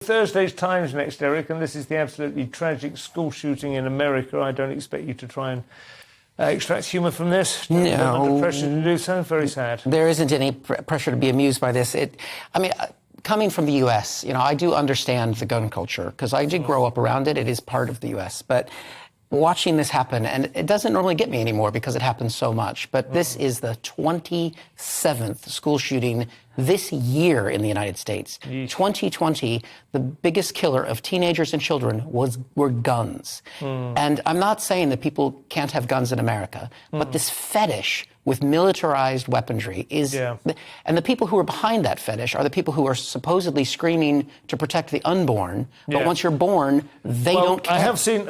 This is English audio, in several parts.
Thursday's Times next, Erich, and this is the absolutely tragic school shooting in America. I don't expect you to try and extract humour from this. No. Under pressure to do so. Very sad. There isn't any pressure to be amused by this. Coming from the U.S., I do understand the gun culture because I did grow up around it. It is part of the U.S., but watching this happen, and it doesn't normally get me anymore because it happens so much, but this is the 27th school shooting this year in the United States. 2020, the biggest killer of teenagers and children were guns. And I'm not saying that people can't have guns in America, but this fetish with militarized weaponry is... And the people who are behind that fetish are the people who are supposedly screaming to protect the unborn, but once you're born, they don't care. I have seen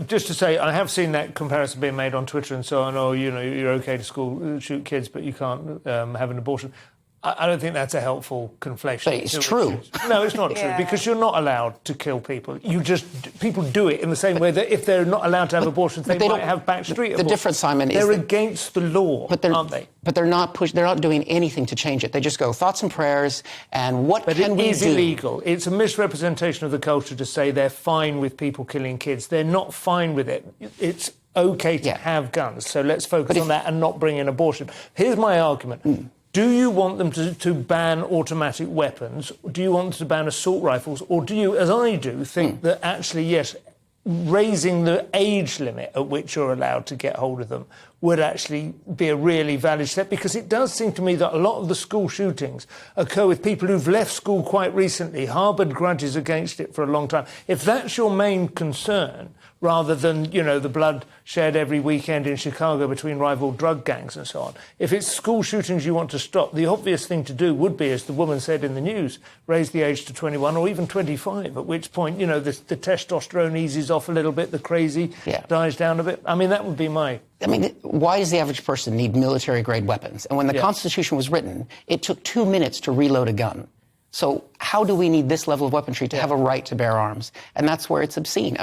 that comparison being made on Twitter and so on. Oh, you're okay to shoot kids, but you can't have an abortion. I don't think that's a helpful conflation. But it's true. No, it's not true, because you're not allowed to kill people. People do it in the same way that if they're not allowed to have abortions, they might have backstreet abortions. The difference, Simon, is they're against the law, aren't they? But they're not doing anything to change it. They just go thoughts and prayers, and what can we do? But it is illegal. It's a misrepresentation of the culture to say they're fine with people killing kids. They're not fine with it. It's okay to have guns, so let's focus on that and not bring in abortion. Here's my argument. Do you want them to ban automatic weapons? Do you want them to ban assault rifles? Or do you, as I do, think that actually, yes, raising the age limit at which you're allowed to get hold of them would actually be a really valid step? Because it does seem to me that a lot of the school shootings occur with people who've left school quite recently, harboured grudges against it for a long time. If that's your main concern, rather than, the blood shed every weekend in Chicago between rival drug gangs and so on. If it's school shootings you want to stop, the obvious thing to do would be, as the woman said in the news, raise the age to 21 or even 25, at which point, the testosterone eases off a little bit, the crazy dies down a bit. I mean, that would be my... why does the average person need military-grade weapons? And when the Constitution was written, it took 2 minutes to reload a gun. So how do we need this level of weaponry to have a right to bear arms? And that's where it's obscene.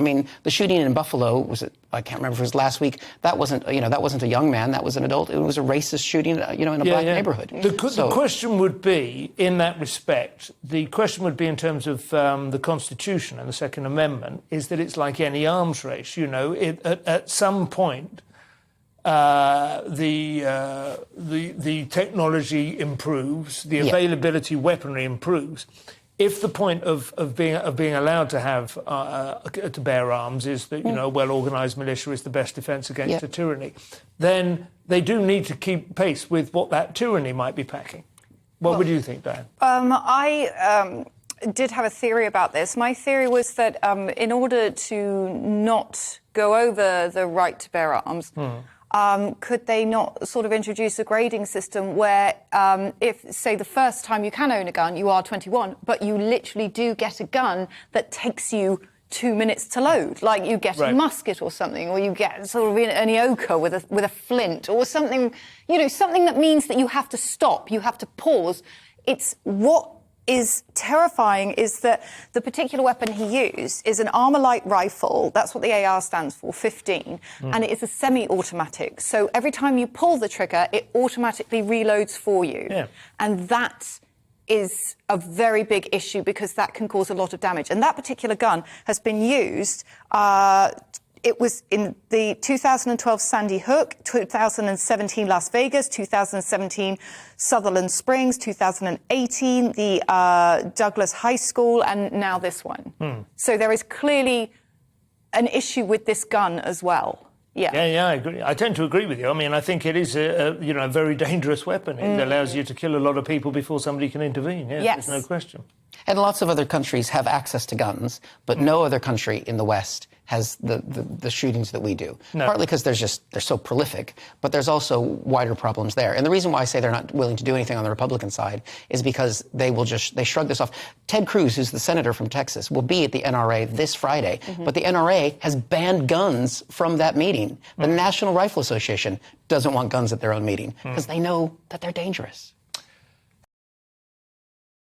The shooting in Buffalo, I can't remember if it was last week, that wasn't a young man, that was an adult. It was a racist shooting, in a black neighborhood. The question would be, in that respect, the question would be in terms of the Constitution and the Second Amendment, is that it's like any arms race, at some point, the technology improves, the availability weaponry improves. If the point of being allowed to have to bear arms is that a well-organised militia is the best defence against a tyranny, then they do need to keep pace with what that tyranny might be packing. What would you think, Diane? I did have a theory about this. My theory was that in order to not go over the right to bear arms. Could they not sort of introduce a grading system where if, say, the first time you can own a gun, you are 21, but you literally do get a gun that takes you 2 minutes to load, like you get a musket or something, or you get sort of an Ioka with a flint or something, something that means that you have to stop, you have to pause. It's what is terrifying is that the particular weapon he used is an armor-light rifle. That's what the AR stands for, 15, and it is a semi-automatic. So every time you pull the trigger, it automatically reloads for you. And that is a very big issue because that can cause a lot of damage. And that particular gun has been used... It was in the 2012 Sandy Hook, 2017 Las Vegas, 2017 Sutherland Springs, 2018 the Douglas High School, and now this one. So there is clearly an issue with this gun as well. Yeah, I agree. I tend to agree with you. I think it is a very dangerous weapon. It allows you to kill a lot of people before somebody can intervene. There's no question. And lots of other countries have access to guns, but no other country in the West has the shootings that we do. Partly because they're so prolific, but there's also wider problems there. And the reason why I say they're not willing to do anything on the Republican side is because they shrug this off. Ted Cruz, who's the senator from Texas, will be at the NRA this Friday, but the NRA has banned guns from that meeting. The National Rifle Association doesn't want guns at their own meeting because they know that they're dangerous.